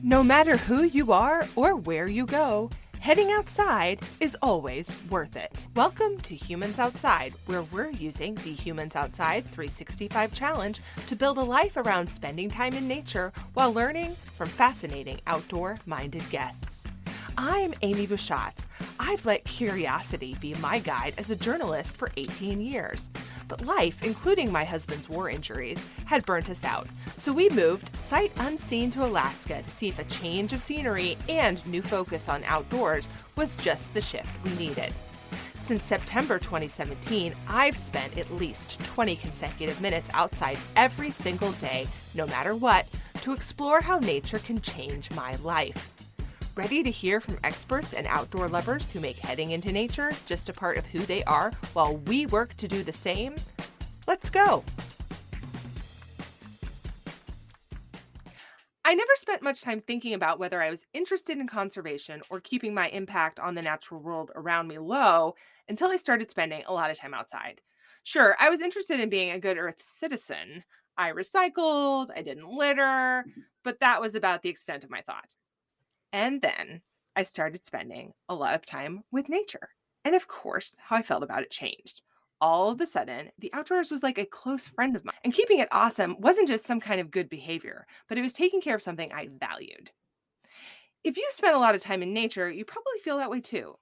No matter who you are or where you go, heading outside is always worth it. Welcome to Humans Outside, where we're using the Humans Outside 365 Challenge to build a life around spending time in nature while learning from fascinating outdoor-minded guests. I'm Amy Bouchatz. I've let curiosity be my guide as a journalist for 18 years. But life, including my husband's war injuries, had burnt us out. So we moved sight unseen to Alaska to see if a change of scenery and new focus on outdoors was just the shift we needed. Since September 2017, I've spent at least 20 consecutive minutes outside every single day, no matter what, to explore how nature can change my life. Ready to hear from experts and outdoor lovers who make heading into nature just a part of who they are while we work to do the same? Let's go! I never spent much time thinking about whether I was interested in conservation or keeping my impact on the natural world around me low until I started spending a lot of time outside. Sure, I was interested in being a good Earth citizen. I recycled, I didn't litter, but that was about the extent of my thought. And then I started spending a lot of time with nature. And of course, how I felt about it changed. All of a sudden, the outdoors was like a close friend of mine. And keeping it awesome wasn't just some kind of good behavior, but it was taking care of something I valued. If you spend a lot of time in nature, you probably feel that way too.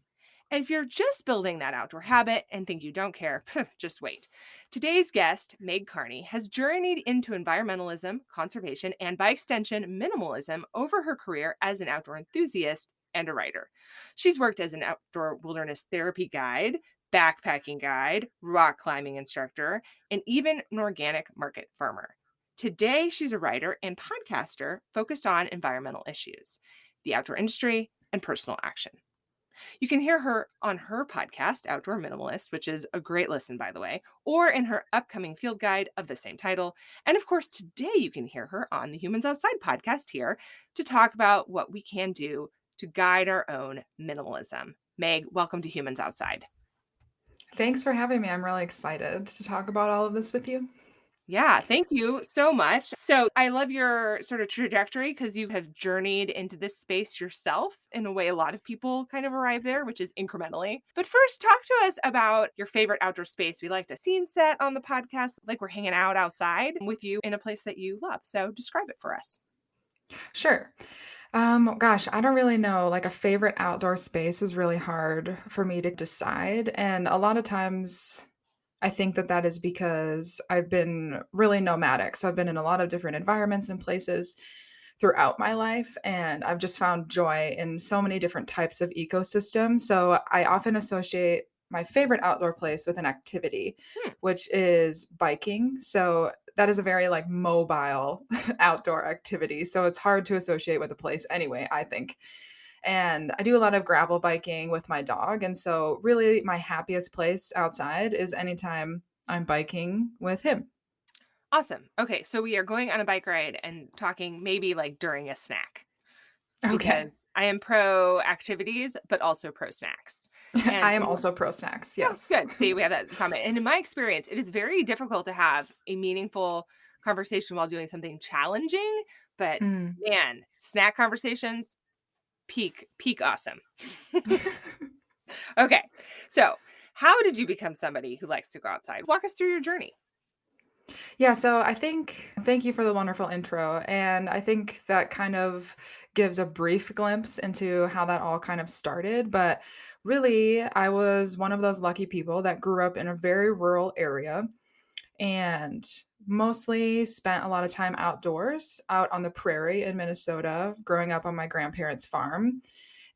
And if you're just building that outdoor habit and think you don't care, just wait. Today's guest, Meg Carney, has journeyed into environmentalism, conservation, and by extension, minimalism over her career as an outdoor enthusiast and a writer. She's worked as an outdoor wilderness therapy guide, backpacking guide, rock climbing instructor, and even an organic market farmer. Today, she's a writer and podcaster focused on environmental issues, the outdoor industry, and personal action. You can hear her on her podcast, Outdoor Minimalist, which is a great listen, by the way, or in her upcoming field guide of the same title. And of course, today you can hear her on the Humans Outside podcast here to talk about what we can do to guide our own minimalism. Meg, welcome to Humans Outside. Thanks for having me. I'm really excited to talk about all of this with you. Yeah, thank you so much. So I love your sort of trajectory because you have journeyed into this space yourself in a way a lot of people kind of arrive there, which is incrementally. But first, talk to us about your favorite outdoor space. We like to scene set on the podcast, like we're hanging out outside with you in a place that you love. So describe it for us. Sure. Gosh, I don't really know. Like a favorite outdoor space is really hard for me to decide. And a lot of times I think that is because I've been really nomadic. So I've been in a lot of different environments and places throughout my life. And I've just found joy in so many different types of ecosystems. So I often associate my favorite outdoor place with an activity, which is biking. So that is a very like mobile outdoor activity. So it's hard to associate with a place anyway, I think. And I do a lot of gravel biking with my dog. And so, really, my happiest place outside is anytime I'm biking with him. Awesome. Okay, so we are going on a bike ride and talking maybe like during a snack because Okay. I am pro activities, but also pro snacks. And I am also pro snacks. oh, Yes. good. See, we have that in common. And in my experience, it is very difficult to have a meaningful conversation while doing something challenging. But Mm. man, snack conversations, peak awesome. Okay. So, how did you become somebody who likes to go outside? Walk us through your journey. Yeah, so I think thank you for the wonderful intro. And I think that kind of gives a brief glimpse into how that all kind of started. But really, I was one of those lucky people that grew up in a very rural area and mostly spent a lot of time outdoors, out on the prairie in Minnesota, growing up on my grandparents' farm.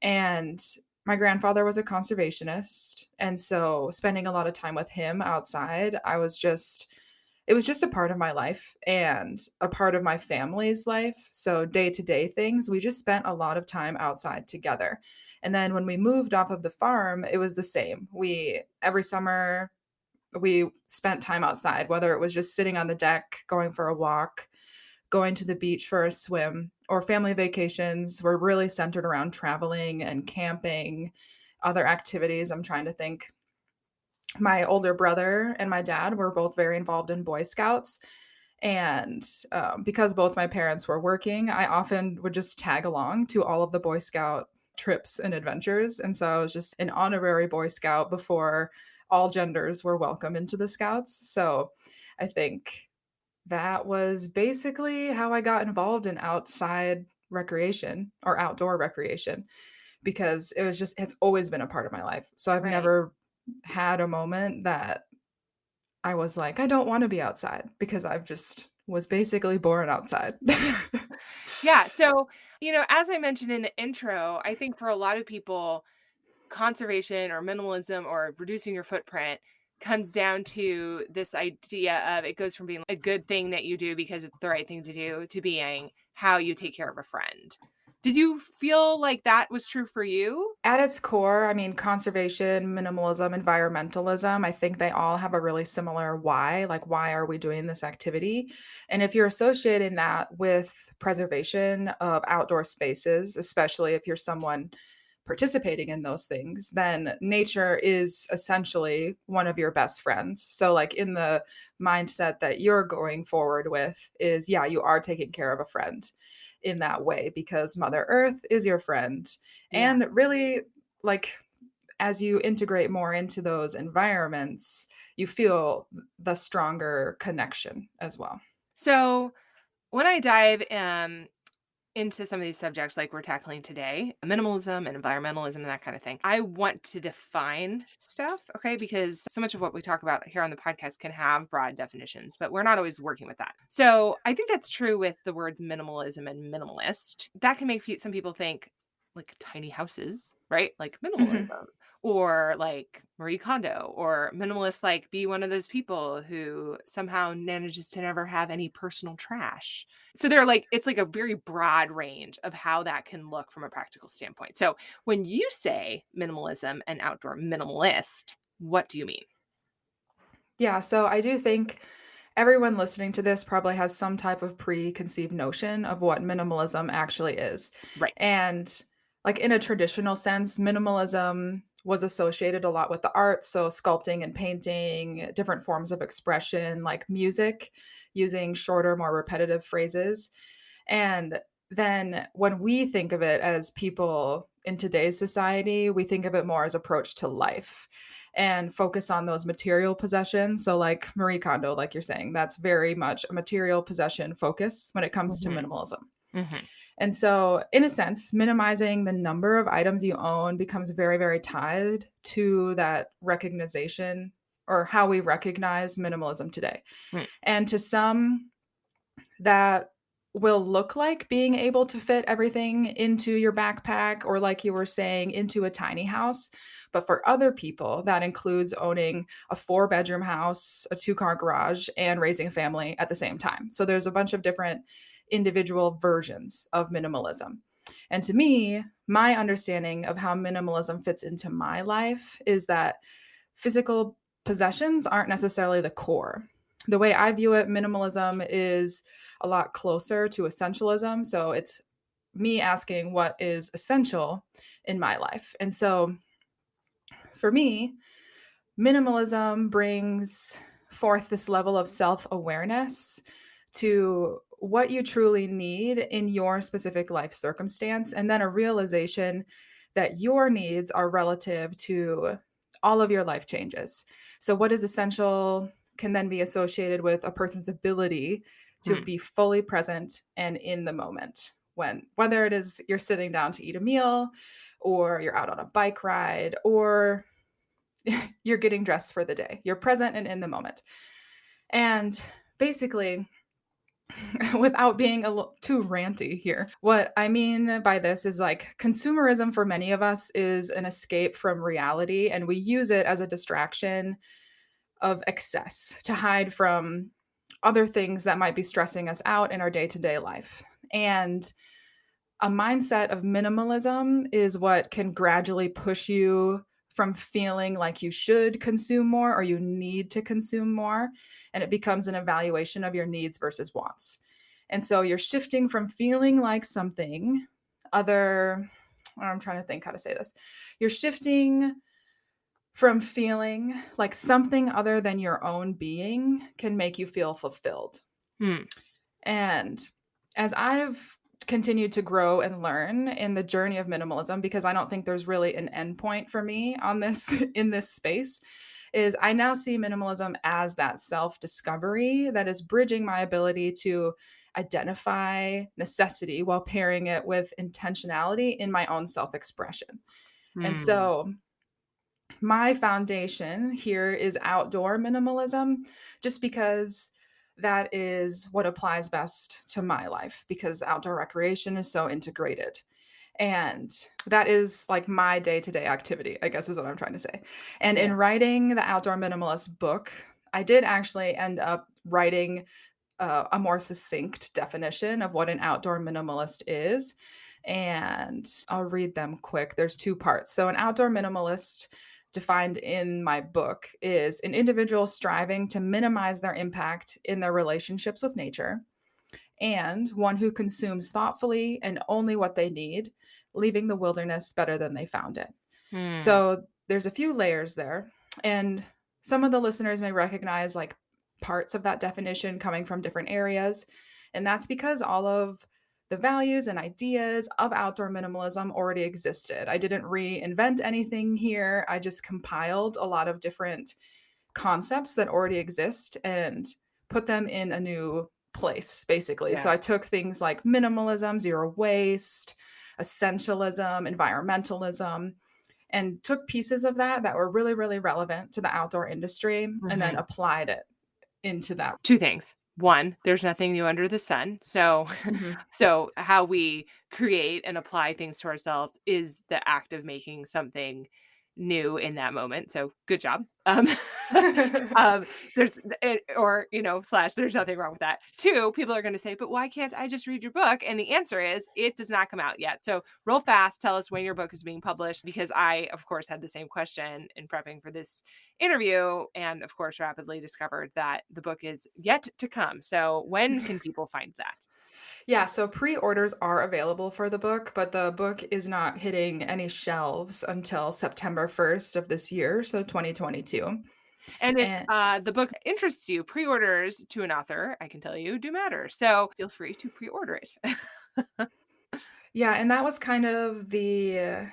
And my grandfather was a conservationist. And so spending a lot of time with him outside, it was just a part of my life and a part of my family's life. So day to day things, we just spent a lot of time outside together. And then when we moved off of the farm, it was the same. Every summer, we spent time outside, whether it was just sitting on the deck, going for a walk, going to the beach for a swim, or family vacations were really centered around traveling and camping, other activities. I'm trying to think. My older brother and my dad were both very involved in Boy Scouts. And because both my parents were working, I often would just tag along to all of the Boy Scout trips and adventures. And so I was just an honorary Boy Scout before all genders were welcome into the Scouts. So I think that was basically how I got involved in outside recreation or outdoor recreation because it's always been a part of my life. So I've Right. never had a moment that I was like, I don't want to be outside because I've just was basically born outside. Yeah. Yeah. So, as I mentioned in the intro, I think for a lot of people, conservation or minimalism or reducing your footprint comes down to this idea of it goes from being a good thing that you do because it's the right thing to do to being how you take care of a friend. Did you feel like that was true for you? At its core, I mean, conservation, minimalism, environmentalism, I think they all have a really similar why. Like, why are we doing this activity? And if you're associating that with preservation of outdoor spaces, especially if you're someone participating in those things, then nature is essentially one of your best friends. So, like, in the mindset that you're going forward with, is yeah, you are taking care of a friend in that way because Mother Earth is your friend. Yeah. And really, like, as you integrate more into those environments, you feel the stronger connection as well. So when I dive into some of these subjects like we're tackling today, minimalism and environmentalism and that kind of thing, I want to define stuff, okay? Because so much of what we talk about here on the podcast can have broad definitions, but we're not always working with that. So I think that's true with the words minimalism and minimalist. That can make some people think like tiny houses, right? Like Mhm. minimalism. Or like Marie Kondo, or minimalist, like be one of those people who somehow manages to never have any personal trash. So they're like, it's like a very broad range of how that can look from a practical standpoint. So when you say minimalism and outdoor minimalist, what do you mean? Yeah, so I do think everyone listening to this probably has some type of preconceived notion of what minimalism actually is. Right. And like in a traditional sense, minimalism was associated a lot with the arts, so sculpting and painting, different forms of expression, like music, using shorter, more repetitive phrases. And then when we think of it as people in today's society, we think of it more as approach to life and focus on those material possessions. So like Marie Kondo, like you're saying, that's very much a material possession focus when it comes to Hmm. minimalism. Hmm. And so, in a sense, minimizing the number of items you own becomes very, very tied to that recognition or how we recognize minimalism today. And to some, that will look like being able to fit everything into your backpack or, like you were saying, into a tiny house. But for other people, that includes owning a 4-bedroom house, a 2-car garage, and raising a family at the same time. So there's a bunch of different individual versions of minimalism. And to me, my understanding of how minimalism fits into my life is that physical possessions aren't necessarily the core. The way I view it, minimalism is a lot closer to essentialism. So it's me asking what is essential in my life. And so for me, minimalism brings forth this level of self awareness to what you truly need in your specific life circumstance, and then a realization that your needs are relative to all of your life changes. So, what is essential can then be associated with a person's ability to Hmm. be fully present and in the moment when, whether it is you're sitting down to eat a meal, or you're out on a bike ride, or you're getting dressed for the day. You're present and in the moment. And basically, without being too ranty here, what I mean by this is like consumerism for many of us is an escape from reality, and we use it as a distraction of excess to hide from other things that might be stressing us out in our day to day life. And a mindset of minimalism is what can gradually push you from feeling like you should consume more or you need to consume more. And it becomes an evaluation of your needs versus wants. And so you're shifting from feeling like something other, or I'm trying to think how to say this. You're shifting from feeling like something other than your own being can make you feel fulfilled. Hmm. And as I've continued to grow and learn in the journey of minimalism, because I don't think there's really an endpoint for me on this in this space, is I now see minimalism as that self-discovery that is bridging my ability to identify necessity while pairing it with intentionality in my own self-expression. And Hmm. so my foundation here is outdoor minimalism, just because that is what applies best to my life, because outdoor recreation is so integrated. And that is like my day-to-day activity, I guess is what I'm trying to say. And in Yeah. writing the Outdoor Minimalist book, I did actually end up writing a more succinct definition of what an outdoor minimalist is. And I'll read them quick. There's two parts. So, an outdoor minimalist, defined in my book, is an individual striving to minimize their impact in their relationships with nature, and one who consumes thoughtfully and only what they need, leaving the wilderness better than they found it. Hmm. So there's a few layers there. And some of the listeners may recognize like parts of that definition coming from different areas. And that's because all of the values and ideas of outdoor minimalism already existed. I didn't reinvent anything here. I just compiled a lot of different concepts that already exist and put them in a new place, basically. So Yeah. I took things like minimalism, zero waste, essentialism, environmentalism, and took pieces of that that were really, really relevant to the outdoor industry and then Mhm. applied it into that. 2 things. 1, there's nothing new under the sun. So Mhm. so how we create and apply things to ourselves is the act of making something new in that moment. So good job. Um, there's or, slash there's nothing wrong with that. 2, people are gonna say, "But why can't I just read your book?" And the answer is it does not come out yet. So real fast, tell us when your book is being published because I, of course, had the same question in prepping for this interview and of course rapidly discovered that the book is yet to come. So when can people find that? Yeah, so pre-orders are available for the book, but the book is not hitting any shelves until September 1st of this year, so 2022. And if And the book interests you, pre-orders to an author, I can tell you, do matter. So feel free to pre-order it. yeah, and that was kind of the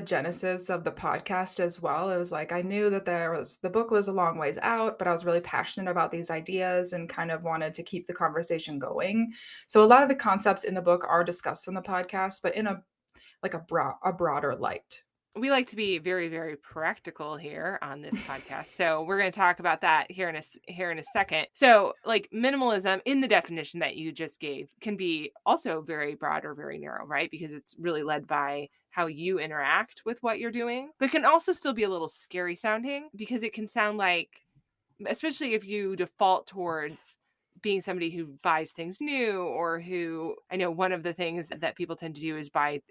genesis of the podcast as well. It was like I knew that the book was a long ways out, but I was really passionate about these ideas and kind of wanted to keep the conversation going. So a lot of the concepts in the book are discussed in the podcast, but in a broader light. We like to be very, very practical here on this podcast. So we're going to talk about that here in a second. So, like minimalism in the definition that you just gave can be also very broad or very narrow, right? Because it's really led by how you interact with what you're doing. But it can also still be a little scary sounding because it can sound like especially if you default towards being somebody who buys things new or who I know one of the things that people tend to do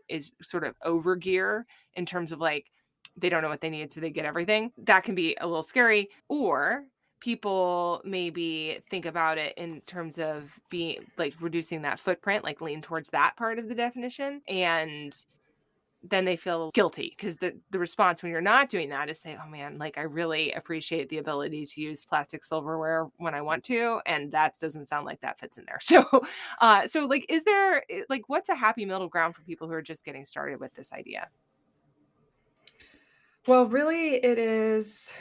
is sort of over gear in terms of like they don't know what they need so they get everything. That can be a little scary or people maybe think about it in terms of being like reducing that footprint, like lean towards that part of the definition and then they feel guilty because the response when you're not doing that is say, "Oh man, like I really appreciate the ability to use plastic silverware when I want to, and that doesn't sound like that fits in there." So like, is there like what's a happy middle ground for people who are just getting started with this idea? Well, really it's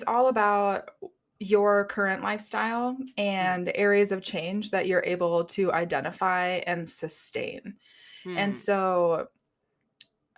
all about your current lifestyle Mm, and areas of change that you're able to identify and sustain. And mm, so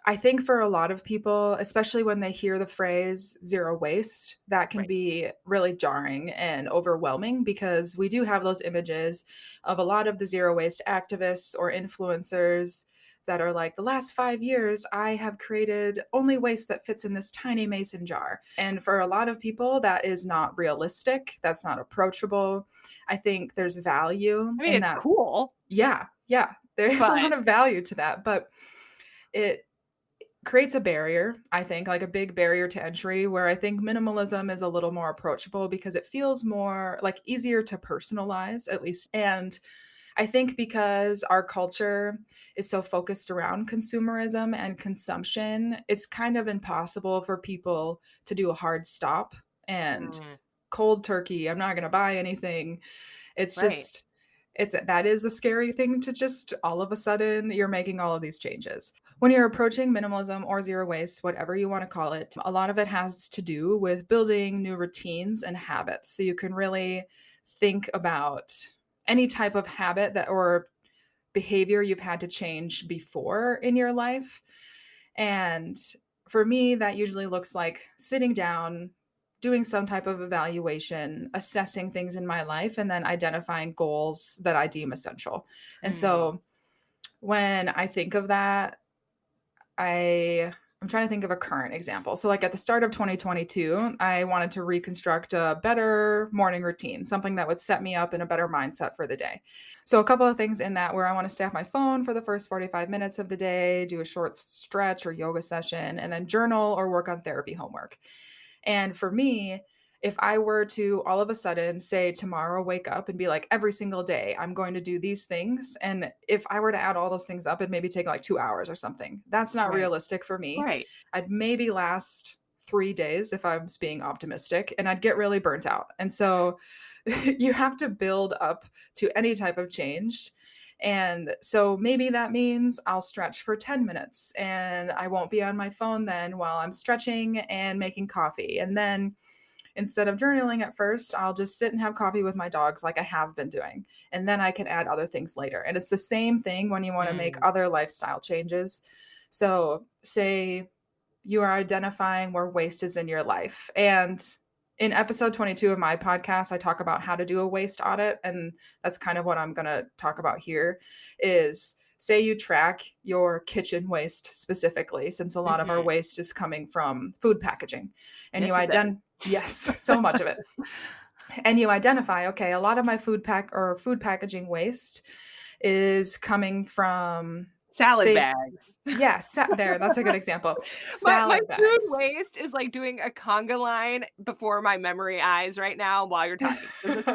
I think for a lot of people, especially when they hear the phrase zero waste, that can right. be really jarring and overwhelming because we do have those images of a lot of the zero waste activists or influencers that are like, the last 5 years, I have created only waste that fits in this tiny mason jar. And for a lot of people, that is not realistic. That's not approachable. I think there's value I mean, in it's that. cool, Yeah, yeah, there's a but lot of value to that. But it creates a barrier, I think, like a big barrier to entry where I think minimalism is a little more approachable because it feels more like easier to personalize, at least. And I think because our culture is so focused around consumerism and consumption, it's kind of impossible for people to do a hard stop and mm, cold turkey, I'm not going to buy anything. It's Right. just that is a scary thing to just all of a sudden you're making all of these changes. When you're approaching minimalism or zero waste, whatever you want to call it, a lot of it has to do with building new routines and habits. So you can really think about any type of habit that or behavior you've had to change before in your life. And for me, that usually looks like sitting down, doing some type of evaluation, assessing things in my life, and then identifying goals that I deem essential. And Hmm. so when I think of that, I'm trying to think of a current example. So like at the start of 2022, I wanted to reconstruct a better morning routine, something that would set me up in a better mindset for the day. So a couple of things in that where I want to stay off my phone for the first 45 minutes of the day, do a short stretch or yoga session, and then journal or work on therapy homework. And for me, if I were to all of a sudden say tomorrow, wake up and be like, every single day, I'm going to do these things. And if I were to add all those things up, it'd maybe take like 2 hours or something. That's not Right. realistic for me. Right. I'd maybe last 3 days if I'm being optimistic, and I'd get really burnt out. And so you have to build up to any type of change. And so maybe that means I'll stretch for 10 minutes and I won't be on my phone then while I'm stretching and making coffee. And then instead of journaling at first, I'll just sit and have coffee with my dogs like I have been doing. And then I can add other things later. And it's the same thing when you want to make Mm. other lifestyle changes. So, say you are identifying where waste is in your life. And in episode 22 of my podcast, I talk about how to do a waste audit. And that's kind of what I'm going to talk about here is say you track your kitchen waste specifically, since a lot of our Hmm. waste is coming from food packaging. And you Yes, it does. yes, so much of it. And you identify, okay, a lot of my food packaging waste is coming from Salad they bags. yes, there, that's a good example. My Salad food bags. waste is like doing a conga line before my memory eyes right now while you're talking. So just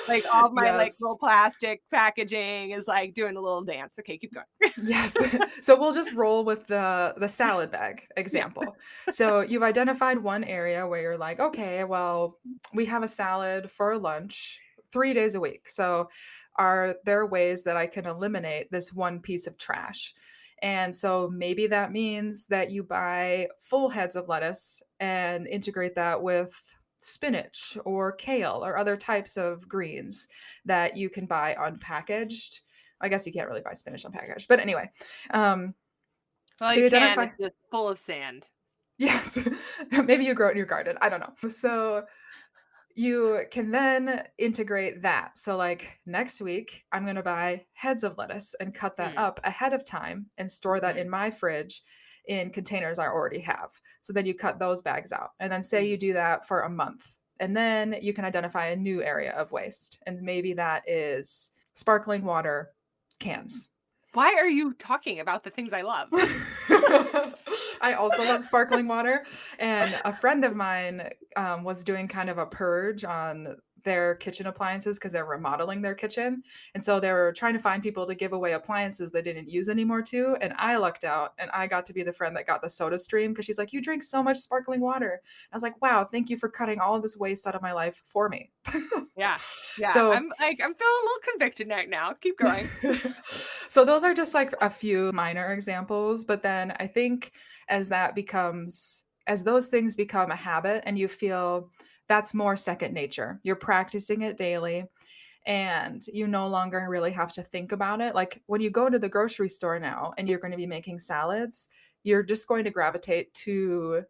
like all of my like little Yes. plastic packaging is like doing a little dance. Okay, keep going. Yes. So we'll just roll with the salad bag Yeah. example. So you've identified one area where you're like, okay, well, we have a salad for lunch 3 days a week. So are there ways that I can eliminate this one piece of trash? And so maybe that means that you buy full heads of lettuce and integrate that with spinach or kale or other types of greens that you can buy unpackaged. I guess you can't really buy spinach unpackaged, but anyway, um, Well, so you you can. identify It's just full of sand. yes, maybe you grow it in your garden, I don't know. So you can then integrate that. So, like next week, I'm going to buy heads of lettuce and cut that Mm, up ahead of time and store that in mhm, my fridge in containers I already have. So then you cut those bags out. And then say you mm. do that for a month. And then you can identify a new area of waste. And maybe that is sparkling water cans. Why are you talking about the things I love? I also love sparkling water, and a friend of mine was doing kind of a purge on their kitchen appliances because they're remodeling their kitchen, and so they were trying to find people to give away appliances they didn't use anymore too. And I lucked out, and I got to be the friend that got the Soda Stream because she's like, "You drink so much sparkling water." I was like, "Wow, thank you for cutting all of this waste out of my life for me." Yeah, yeah. So I'm feeling a little convicted right now. Keep going. so those are just like a few minor examples, but then I think as those things become a habit and you feel that's more second nature. You're practicing it daily and you no longer really have to think about it. Like when you go to the grocery store now and you're going to be making salads, you're just going to gravitate to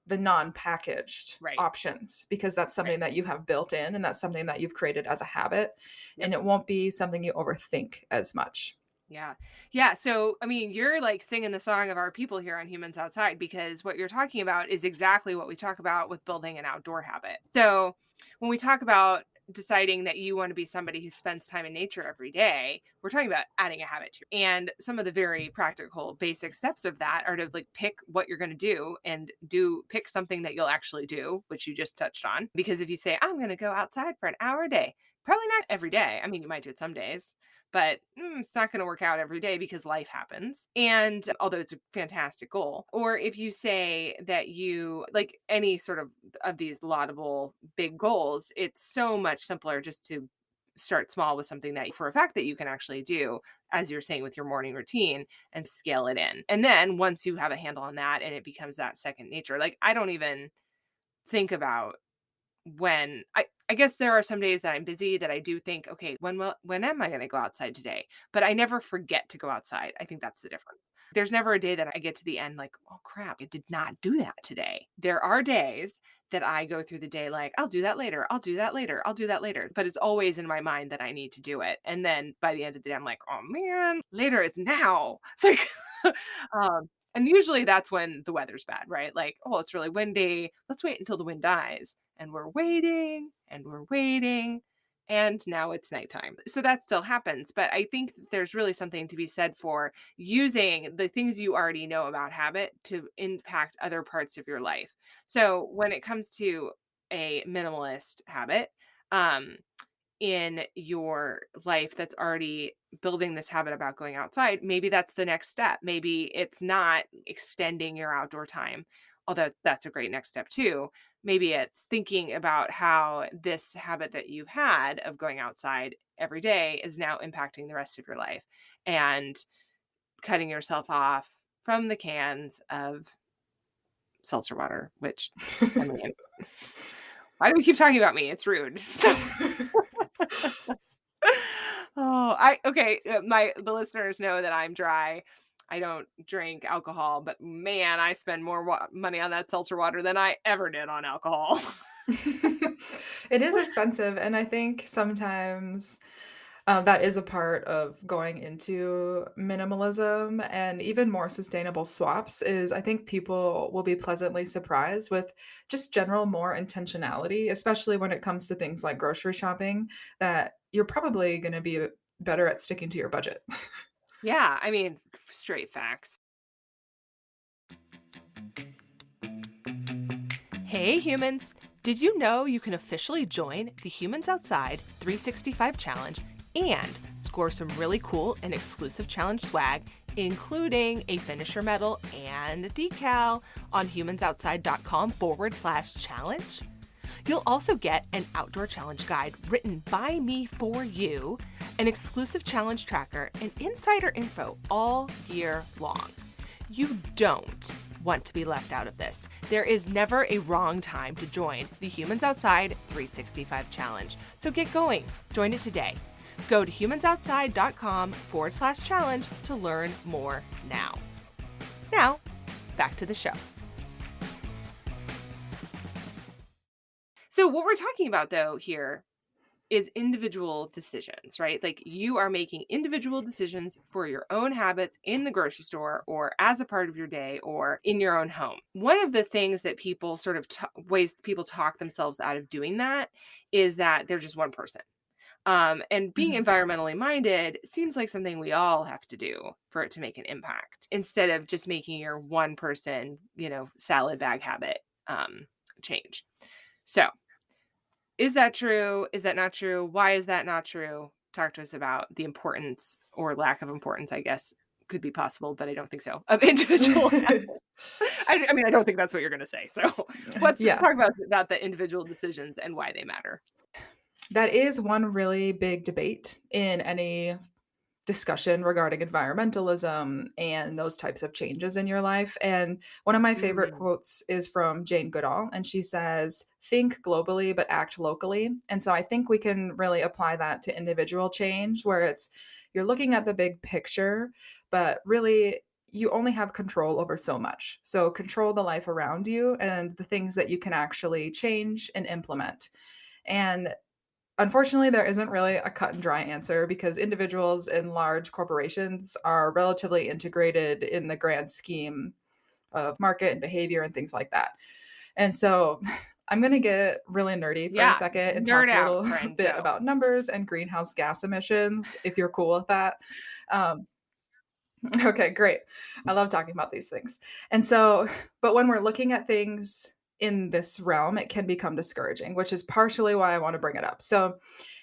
the non-packaged Right, options because that's right. something that you have built in and that's something that you've created as a habit and Yep. it won't be something you overthink as much. Yeah. Yeah, so, I mean, you're, like, singing the song of our people here on Humans Outside because what you're talking about is exactly what we talk about with building an outdoor habit. So, when we talk about deciding that you wanna be somebody who spends time in nature every day, we're talking about adding a habit to and some of the very practical basic steps of that are to, like, pick what you're gonna do and pick something that you'll actually do, which you just touched on, because if you say, "I'm gonna go outside for an hour a day," probably not every day. I mean, you might do it some days, but it's not going to work out every day because life happens. And although it's a fantastic goal, or if you say that you like any sort of these laudable big goals, it's so much simpler just to start small with something that for a fact that you can actually do, as you're saying with your morning routine, and scale it in. And then once you have a handle on that and it becomes that second nature, like I don't even think about when I guess there are some days that I'm busy that I do think, "Okay, when am I gonna go outside today?" But I never forget to go outside. I think that's the difference. There's never a day that I get to the end like, "Oh, crap, I did not do that today." There are days that I go through the day like, "I'll do that later. I'll do that later. I'll do that later." But it's always in my mind that I need to do it. And then by the end of the day, I'm like, "Oh, man, later is now." It's like, and usually that's when the weather's bad, right? Like, "Oh, it's really windy. Let's wait until the wind dies." And we're waiting and we're waiting, and now it's nighttime. So that still happens, but I think that there's really something to be said for using the things you already know about habit to impact other parts of your life. So when it comes to a minimalist habit, um, in your life that's already building this habit about going outside, maybe that's the next step. Maybe it's not extending your outdoor time, although that's a great next step too. Maybe it's thinking about how this habit that you've had of going outside every day is now impacting the rest of your life and cutting yourself off from the cans of seltzer water, which I mean, why do we keep talking about me? It's rude. So oh, I okay, the listeners know that I'm dry. I don't drink alcohol, but man, I spend more money on that seltzer water than I ever did on alcohol. It is expensive, and I think sometimes, that is a part of going into minimalism and even more sustainable swaps is I think people will be pleasantly surprised with just general more intentionality, especially when it comes to things like grocery shopping, that you're probably gonna be better at sticking to your budget. Yeah, I mean, straight facts. Hey humans! Did you know you can officially join the Humans Outside 365 Challenge and score some really cool and exclusive challenge swag, including a finisher medal and a decal on humansoutside.com/challenge? You'll also get an outdoor challenge guide written by me for you, an exclusive challenge tracker, and insider info all year long. You don't want to be left out of this. There is never a wrong time to join the Humans Outside 365 Challenge. So get going. Join it today. Go to humansoutside.com/challenge to learn more now. Now, back to the show. So what we're talking about though here is individual decisions, right? Like you are making individual decisions for your own habits in the grocery store or as a part of your day or in your own home. One of the things that people sort of ways people talk themselves out of doing that is that they're just one person. And being Mhm. environmentally minded seems like something we all have to do for it to make an impact instead of just making your one person, salad bag habit change. So, is that true? Is that not true? Why is that not true? Talk to us about the importance or lack of importance, I guess, could be possible, but I don't think so, of individual habits. I mean, I don't think that's what you're gonna say. So let's Yeah. talk about the individual decisions and why they matter. That is one really big debate in any discussion regarding environmentalism and those types of changes in your life. And one of my favorite Mm, quotes is from Jane Goodall, and she says, "Think globally, but act locally." And so I think we can really apply that to individual change, where it's you're looking at the big picture, but really you only have control over so much. So control the life around you and the things that you can actually change and implement. And unfortunately, there isn't really a cut and dry answer because individuals and large corporations are relatively integrated in the grand scheme of market and behavior and things like that. And so I'm going to get really nerdy for a yeah, second and nerd talk a out, little friend, bit go. about numbers and greenhouse gas emissions, if you're cool with that. Um, Okay, great. I love talking about these things. And so, but when we're looking at things in this realm, it can become discouraging, which is partially why I want to bring it up. So,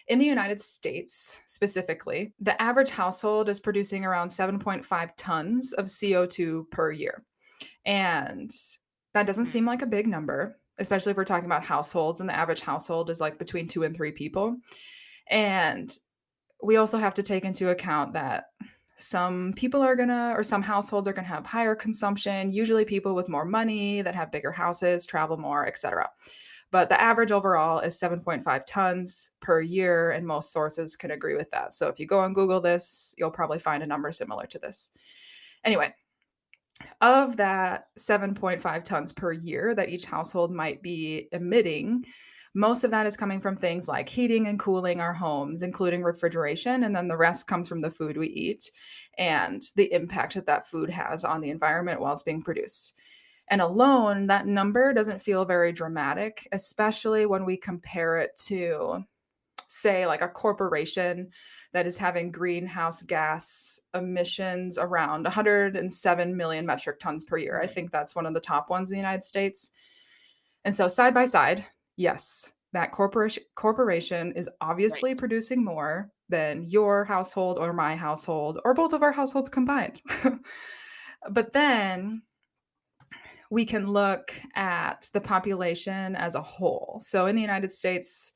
in the United States specifically, the average household is producing around 7.5 tons of CO2 per year. And that doesn't Mm, seem like a big number, especially if we're talking about households, and the average household is like between 2 and 3 people. And we also have to take into account that some people are gonna, or some households are gonna have higher consumption. Usually, people with more money that have bigger houses travel more, etc. But the average overall is 7.5 tons per year, and most sources can agree with that. So if you go and Google this, you'll probably find a number similar to this. Anyway, of that 7.5 tons per year that each household might be emitting, most of that is coming from things like heating and cooling our homes, including refrigeration. And then the rest comes from the food we eat and the impact that that food has on the environment while it's being produced. And alone, that number doesn't feel very dramatic, especially when we compare it to, say, like a corporation that is having greenhouse gas emissions around 107 million metric tons per year. I Mhm. think that's one of the top ones in the United States. And so, side by side, yes, that corporation is Right. obviously producing more than your household or my household or both of our households combined. But then we can look at the population as a whole. So in the United States,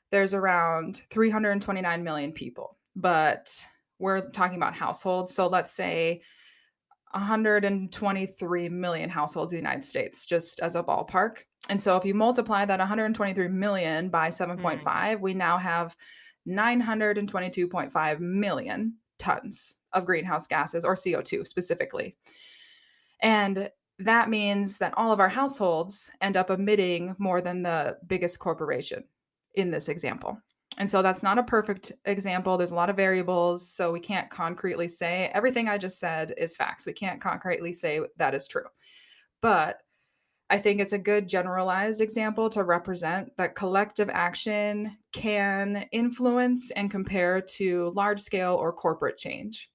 there's around 329 million people, but we're talking about households. So let's say 123 million households in the United States, just as a ballpark. And so if you multiply that 123 million by Mm. 7.5, we now have 922.5 million tons of greenhouse gases, or CO2 specifically. And that means that all of our households end up emitting more than the biggest corporation in this example. And so that's not a perfect example. There's a lot of variables. So we can't concretely say everything I just said is facts. We can't concretely say that is true. But I think it's a good generalized example to represent that collective action can influence and compare to large scale or corporate change.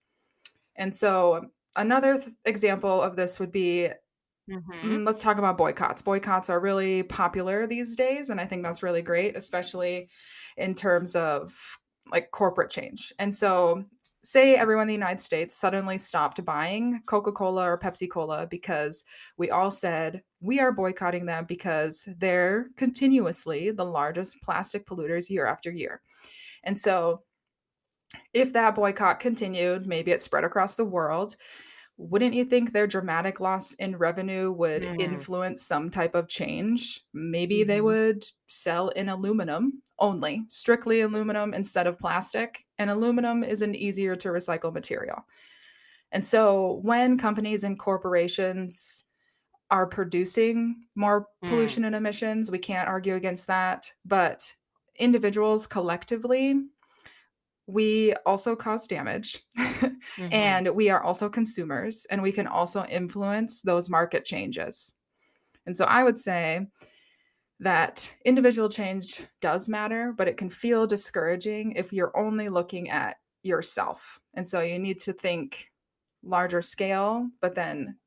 And so another example of this would be, Mhm. let's talk about boycotts. Boycotts are really popular these days, and I think that's really great, especially in terms of like corporate change. And so, say everyone in the United States suddenly stopped buying Coca Cola or Pepsi Cola because we all said we are boycotting them because they're continuously the largest plastic polluters year after year. And so, if that boycott continued, maybe it spread across the world, wouldn't you think their dramatic loss in revenue would Mm. influence some type of change? Maybe they Mhm. would sell in aluminum only, strictly aluminum instead of plastic. And aluminum is an easier to recycle material. And so when companies and corporations are producing more Mm. pollution and emissions, we can't argue against that. But individuals collectively, we also cause damage Mhm. and we are also consumers and we can also influence those market changes. And so I would say that individual change does matter, but it can feel discouraging if you're only looking at yourself. And so you need to think larger scale, but then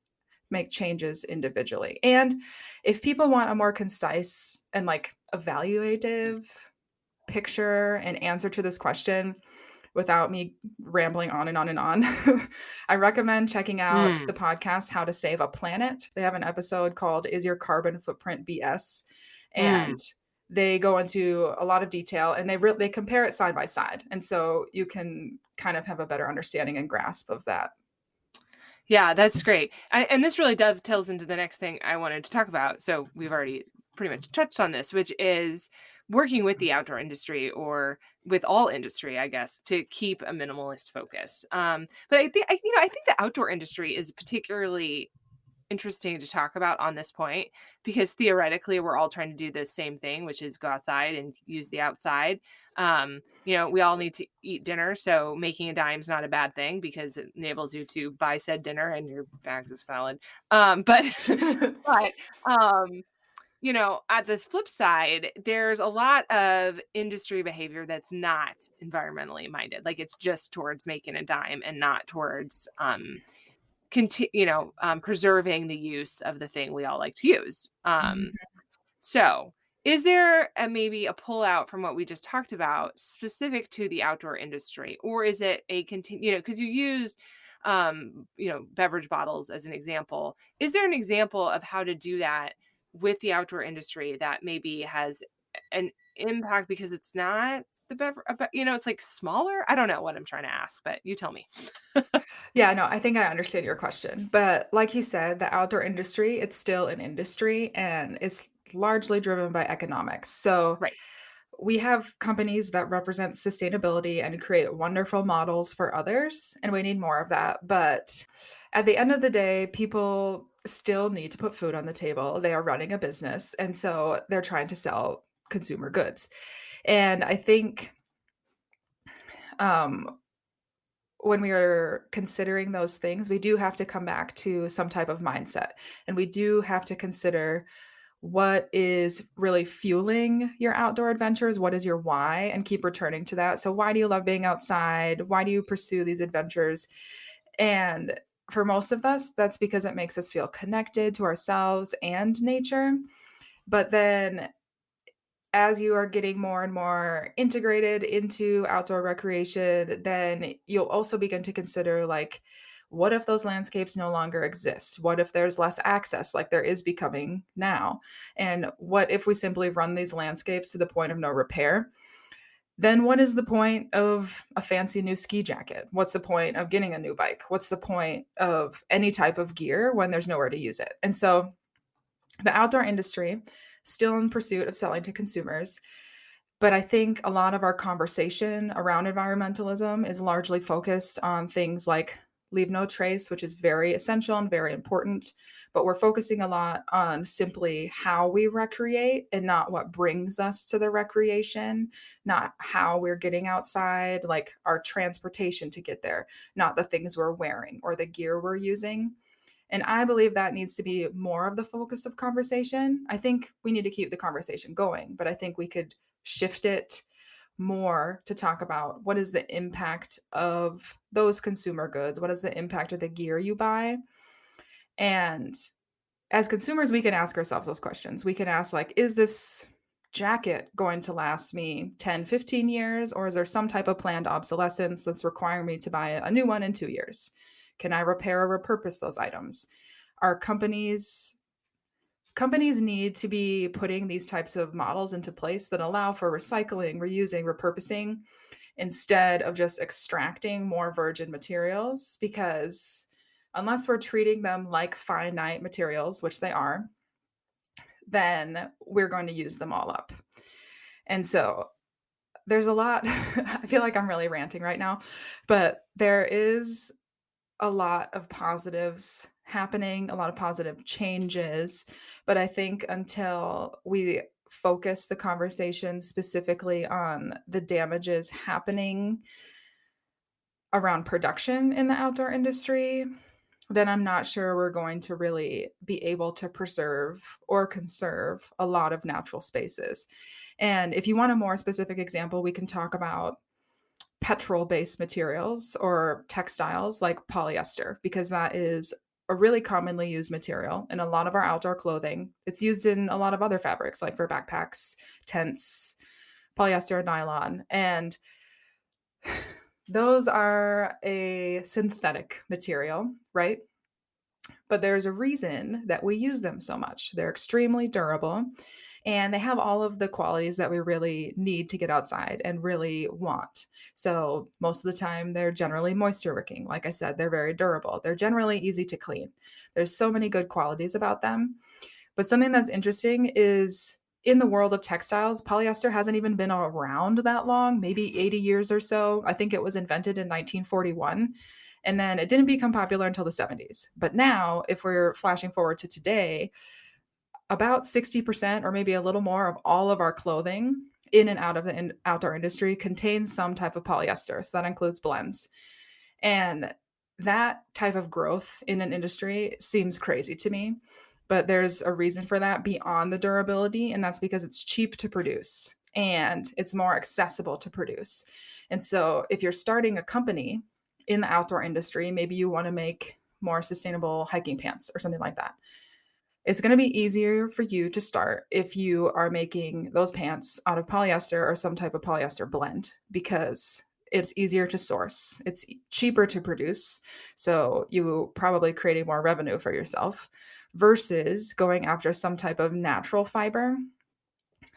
make changes individually. And if people want a more concise and like evaluative picture and answer to this question, without me rambling on and on and on, I recommend checking out Mm. the podcast How to Save a Planet. They have an episode called Is Your Carbon Footprint BS? Mm. And they go into a lot of detail and they compare it side by side. And so you can kind of have a better understanding and grasp of that. Yeah, that's great. And this really dovetails into the next thing I wanted to talk about. So we've already pretty much touched on this, which is working with the outdoor industry or with all industry, I guess, to keep a minimalist focus. But I think the outdoor industry is particularly interesting to talk about on this point because theoretically we're all trying to do the same thing, which is go outside and use the outside. We all need to eat dinner, so making a dime is not a bad thing because it enables you to buy said dinner and your bags of salad. But but um, at this flip side, there's a lot of industry behavior that's not environmentally minded. Like it's just towards making a dime and not towards preserving the use of the thing we all like to use. Mhm. So is there maybe a pullout from what we just talked about specific to the outdoor industry, or is it a continue? Because you used, beverage bottles as an example. Is there an example of how to do that with the outdoor industry that maybe has an impact because it's not the it's like smaller? I don't know what I'm trying to ask, but you tell me. Yeah, no, I think I understand your question. But like you said, the outdoor industry, it's still an industry and it's largely driven by economics. So Right. we have companies that represent sustainability and create wonderful models for others, and we need more of that. But at the end of the day, people still need to put food on the table. They are running a business, and so they're trying to sell consumer goods. And I think um, when we are considering those things, we do have to come back to some type of mindset. And we do have to consider what is really fueling your outdoor adventures? What is your why? And keep returning to that. So, why do you love being outside? Why do you pursue these adventures? And for most of us, that's because it makes us feel connected to ourselves and nature. But then as you are getting more and more integrated into outdoor recreation, then you'll also begin to consider like, what if those landscapes no longer exist? What if there's less access like there is becoming now? And what if we simply run these landscapes to the point of no repair? Then what is the point of a fancy new ski jacket? What's the point of getting a new bike? What's the point of any type of gear when there's nowhere to use it? And so the outdoor industry, still in pursuit of selling to consumers, but I think a lot of our conversation around environmentalism is largely focused on things like leave no trace, which is very essential and very important. But we're focusing a lot on simply how we recreate and not what brings us to the recreation, not how we're getting outside, like our transportation to get there, not the things we're wearing or the gear we're using. And I believe that needs to be more of the focus of conversation. I think we need to keep the conversation going, but I think we could shift it more to talk about what is the impact of those consumer goods? What is the impact of the gear you buy? And as consumers, we can ask ourselves those questions. We can ask, like, is this jacket going to last me 10, 15 years? Or is there some type of planned obsolescence that's requiring me to buy a new one in 2 years? Can I repair or repurpose those items? Are companies need to be putting these types of models into place that allow for recycling, reusing, repurposing instead of just extracting more virgin materials, because unless we're treating them like finite materials, which they are, then we're going to use them all up. And so there's a lot. I feel like I'm really ranting right now, but there is a lot of positives happening, a lot of positive changes. But I think until we focus the conversation specifically on the damages happening around production in the outdoor industry, then I'm not sure we're going to really be able to preserve or conserve a lot of natural spaces. And if you want a more specific example, we can talk about petrol-based materials or textiles like polyester, because that is a really commonly used material in a lot of our outdoor clothing. It's used in a lot of other fabrics, like for backpacks, tents, polyester and nylon. And those are a synthetic material, right? But there's a reason that we use them so much. They're extremely durable and they have all of the qualities that we really need to get outside and really want. So, most of the time, they're generally moisture wicking. Like I said, they're very durable. They're generally easy to clean. There's so many good qualities about them. But something that's interesting is in the world of textiles, polyester hasn't even been around that long, maybe 80 years or so. I think it was invented in 1941. And then it didn't become popular until the 70s. But now, if we're flashing forward to today, about 60% or maybe a little more of all of our clothing in and out of the outdoor industry contains some type of polyester. So that includes blends. And that type of growth in an industry seems crazy to me, but there's a reason for that beyond the durability, and that's because it's cheap to produce and it's more accessible to produce. And so if you're starting a company in the outdoor industry, maybe you want to make more sustainable hiking pants or something like that. It's going to be easier for you to start if you are making those pants out of polyester or some type of polyester blend, because it's easier to source. It's cheaper to produce. So you probably creating more revenue for yourself versus going after some type of natural fiber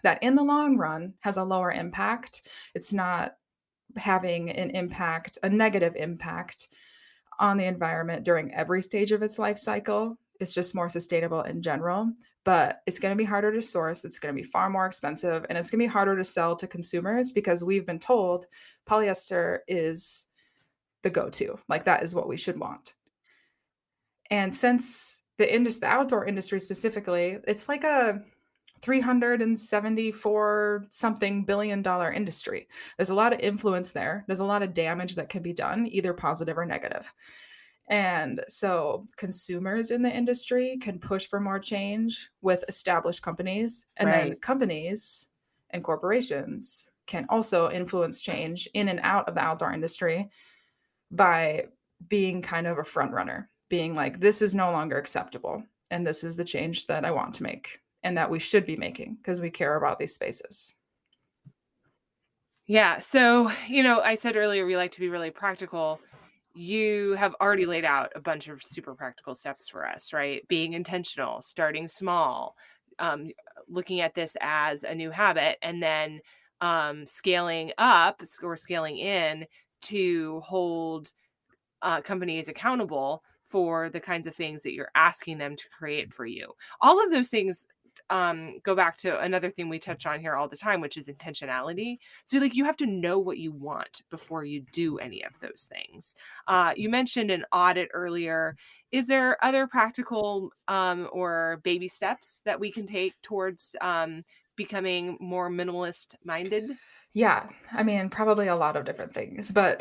that in the long run has a lower impact. It's not having an impact, a negative impact on the environment during every stage of its life cycle. It's just more sustainable in general, but it's going to be harder to source. It's going to be far more expensive, and it's going to be harder to sell to consumers because we've been told polyester is the go to. Like that is what we should want. And since the outdoor industry specifically, it's like a 374 something billion-dollar industry. There's a lot of influence there. There's a lot of damage that can be done, either positive or negative. And so consumers in the industry can push for more change with established companies, and then Right. companies and corporations can also influence change in and out of the outdoor industry by being kind of a front runner, being like, this is no longer acceptable. And this is the change that I want to make and that we should be making because we care about these spaces. Yeah. So, I said earlier we like to be really practical. You have already laid out a bunch of super practical steps for us, right? Being intentional, starting small, um, looking at this as a new habit, and then scaling up or scaling in to hold companies accountable for the kinds of things that you're asking them to create for you. All of those things go back to another thing we touch on here all the time, which is intentionality. So, like, you have to know what you want before you do any of those things. You mentioned an audit earlier. Is there other practical or baby steps that we can take towards becoming more minimalist minded? Yeah, I mean, probably a lot of different things, but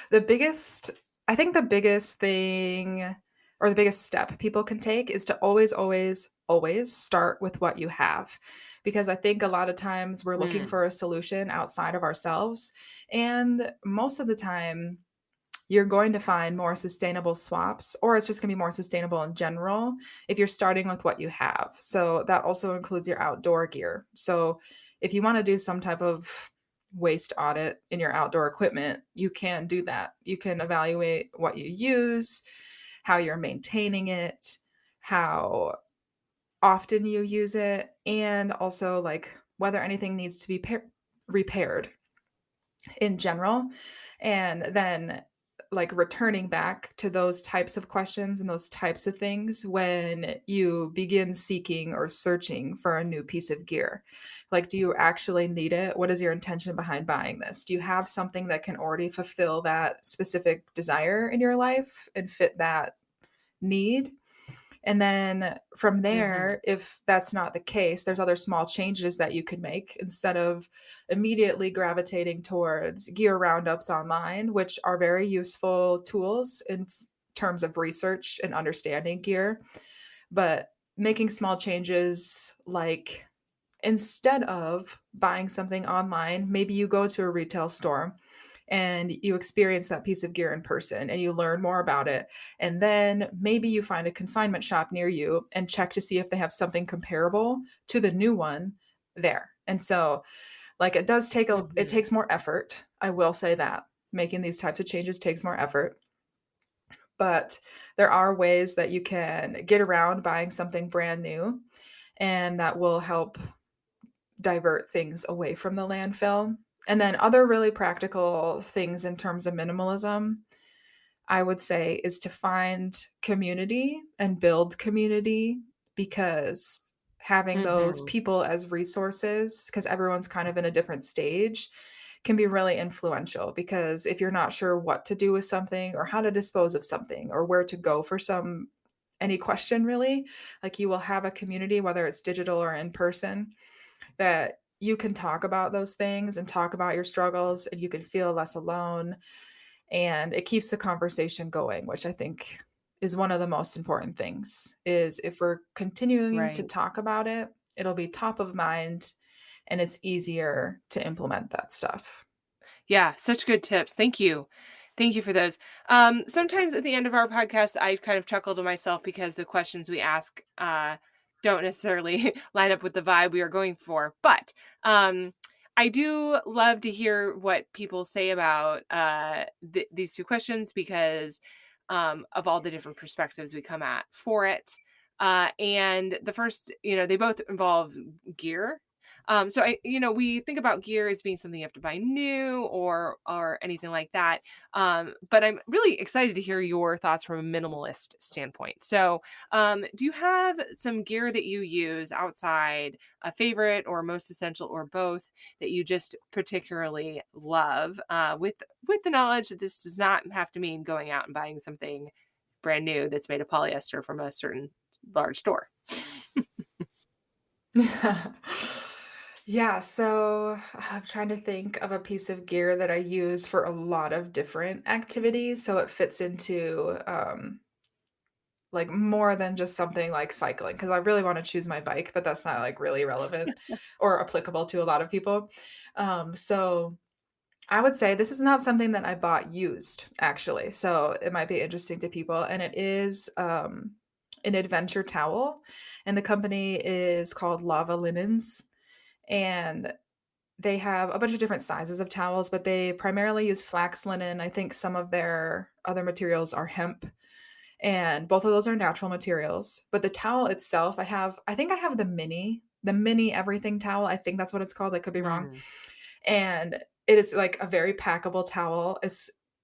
the biggest I think the biggest thing or the biggest step people can take is to always, always, always start with what you have. Because I think a lot of times we're looking Mm, for a solution outside of ourselves. And most of the time, you're going to find more sustainable swaps, or it's just going to be more sustainable in general if you're starting with what you have. So that also includes your outdoor gear. So if you want to do some type of waste audit in your outdoor equipment, you can do that. You can evaluate what you use, how you're maintaining it, how often you use it, and also like whether anything needs to be repaired in general. And then like returning back to those types of questions and those types of things when you begin seeking or searching for a new piece of gear. Like, do you actually need it? What is your intention behind buying this? Do you have something that can already fulfill that specific desire in your life and fit that need? And then from mhm. there, if that's not the case, there's other small changes that you could make instead of immediately gravitating towards gear roundups online, which are very useful tools in terms of research and understanding gear. But making small changes like instead of buying something online, maybe you go to a retail store and you experience that piece of gear in person and you learn more about it. And then maybe you find a consignment shop near you and check to see if they have something comparable to the new one there. And so like it Mhm. takes more effort. I will say that making these types of changes takes more effort, but there are ways that you can get around buying something brand new and that will help divert things away from the landfill. And then other really practical things in terms of minimalism, I would say, is to find community and build community because having those Mhm. people as resources, because everyone's kind of in a different stage, can be really influential. Because if you're not sure what to do with something or how to dispose of something or where to go for any question really, like you will have a community, whether it's digital or in person, that you can talk about those things and talk about your struggles and you can feel less alone, and it keeps the conversation going, which I think is one of the most important things. Is if we're continuing to Right. talk about it, it'll be top of mind and it's easier to implement that stuff. Yeah, such good tips. Thank you. Thank you for those. Sometimes at the end of our podcast, I kind of chuckle to myself because the questions we ask don't necessarily line up with the vibe we are going for. But I do love to hear what people say about these two questions because of all the different perspectives we come at for it. And the first, they both involve gear. We think about gear as being something you have to buy new or anything like that. But I'm really excited to hear your thoughts from a minimalist standpoint. So, do you have some gear that you use outside, a favorite or most essential or both, that you just particularly love? With the knowledge that this does not have to mean going out and buying something brand new that's made of polyester from a certain large store. Yeah, so I'm trying to think of a piece of gear that I use for a lot of different activities, so it fits into, like, more than just something like cycling, because I really wanna choose my bike, but that's not, like, really relevant or applicable to a lot of people. So I would say this is not something that I bought used, actually, so it might be interesting to people, and it is, an adventure towel, and the company is called Lava Linens, and they have a bunch of different sizes of towels, but they primarily use flax linen. I think some of their other materials are hemp, and both of those are natural materials. But the towel itself, I think I have the mini everything towel. I think that's what it's called. I could be wrong. Mm. And it is like a very packable towel.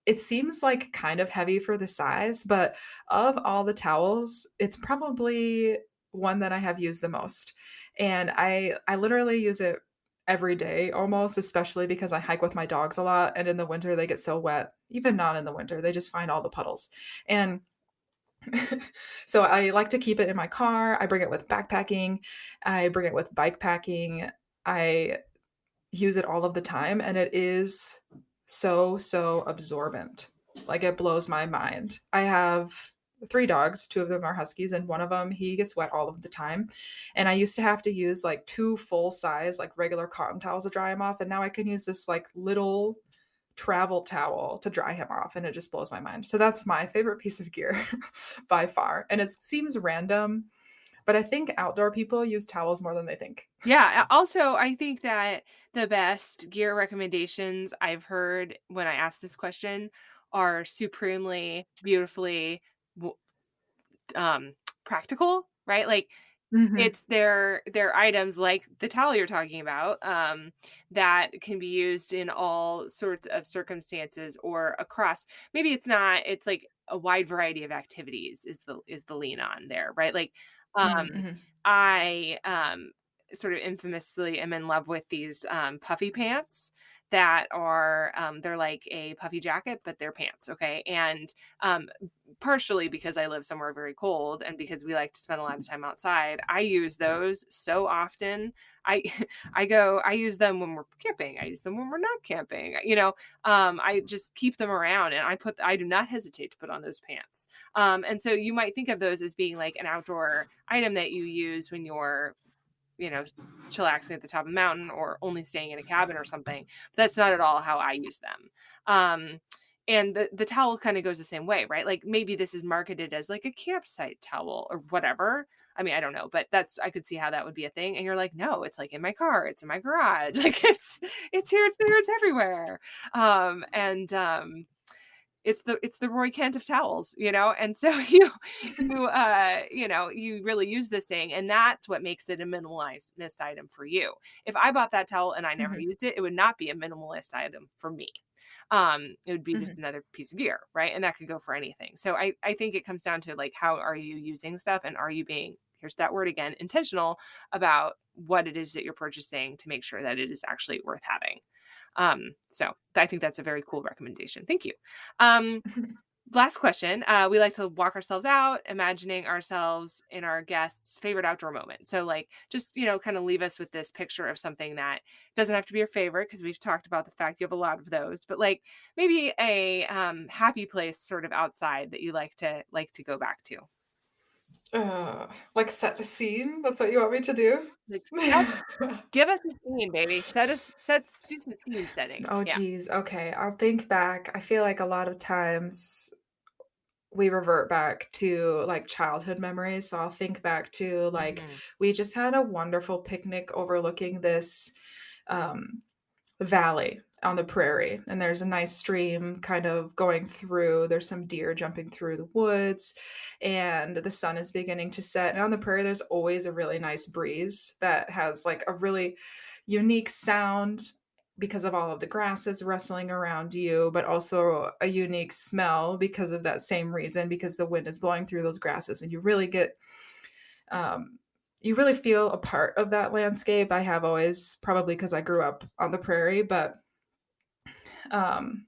It seems like kind of heavy for the size, but of all the towels, it's probably one that I have used the most. And I literally use it every day almost, especially because I hike with my dogs a lot and in the winter they get so wet. Even not in the winter, they just find all the puddles. And so I like to keep it in my car. I bring it with backpacking. I bring it with bike packing. I use it all of the time, and it is so absorbent. Like, it blows my mind. I have 3 dogs, 2 of them are huskies, and one of them, he gets wet all of the time, and I used to have to use, like, 2 full size, like, regular cotton towels to dry him off, and now I can use this, like, little travel towel to dry him off, and it just blows my mind. So that's my favorite piece of gear by far, and it seems random, but I think outdoor people use towels more than they think. Yeah, also, I think that the best gear recommendations I've heard when I ask this question are supremely beautifully w um, practical, right? Like, Mhm. it's their items like the towel you're talking about, that can be used in all sorts of circumstances or across maybe it's like a wide variety of activities is the lean on there, right? Like, um, Mm, mhm. I sort of infamously am in love with these, puffy pants that are, they're like a puffy jacket, but they're pants, okay? And, partially because I live somewhere very cold and because we like to spend a lot of time outside, I use those so often. I I use them when we're camping. I use them when we're not camping. I just keep them around and I do not hesitate to put on those pants. And so you might think of those as being like an outdoor item that you use when you're you know, chillaxing at the top of a mountain or only staying in a cabin or something. But that's not at all how I use them. Um, and the towel kind of goes the same way, right? Like maybe this is marketed as like a campsite towel or whatever. I mean, I don't know, but that's I could see how that would be a thing. And you're like, no, it's like in my car, it's in my garage, like it's here, it's there, it's everywhere. And it's the Roy Kent of towels, and so you really use this thing, and that's what makes it a minimalist item for you. If I bought that towel and I never Mhm, used it, it would not be a minimalist item for me. It would be just mhm, another piece of gear, right? And that could go for anything. So I think it comes down to like how are you using stuff and are you being here's that word again, intentional about what it is that you're purchasing to make sure that it is actually worth having. So I think that's a very cool recommendation. Thank you. Um, mhm. Last question. We like to walk ourselves out, imagining ourselves in our guests' favorite outdoor moment. So, like, just, kind of leave us with this picture of something that doesn't have to be your favorite because we've talked about the fact you have a lot of those, but like maybe a happy place sort of outside that you like to go back to. Like, set the scene? That's what you want me to do? Like, give us a scene, baby. Do some scene setting. Oh, Yeah. geez, okay, I'll think back. I feel like a lot of times we revert back to, like, childhood memories, so I'll think back to, like, Hmm. we just had a wonderful picnic overlooking this, um, valley, on the prairie, and there's a nice stream kind of going through. There's some deer jumping through the woods, and the sun is beginning to set. And on the prairie, there's always a really nice breeze that has like a really unique sound because of all of the grasses rustling around you, but also a unique smell because of that same reason, because the wind is blowing through those grasses, and um, you really feel a part of that landscape. I have always, probably because I grew up on the prairie, but um,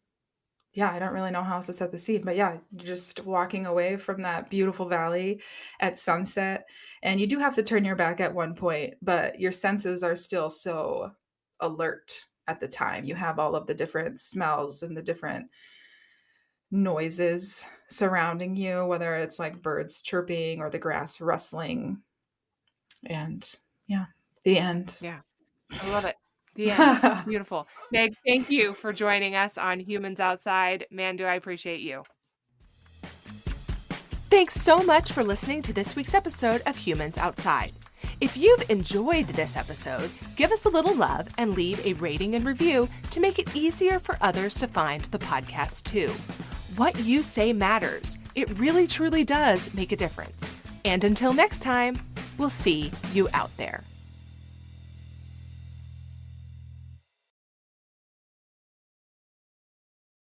yeah, I don't really know how else to set the scene, but yeah, just walking away from that beautiful valley at sunset, and you do have to turn your back at one point, but your senses are still so alert at the time. You have all of the different smells and the different noises surrounding you, whether it's like birds chirping or the grass rustling, and yeah, the end. Yeah. I love it. The end. Beautiful. Meg, thank you for joining us on Humans Outside. Man, do I appreciate you. Thanks so much for listening to this week's episode of Humans Outside. If you've enjoyed this episode, give us a little love and leave a rating and review to make it easier for others to find the podcast too. What you say matters. It really truly does make a difference. And until next time, we'll see you out there.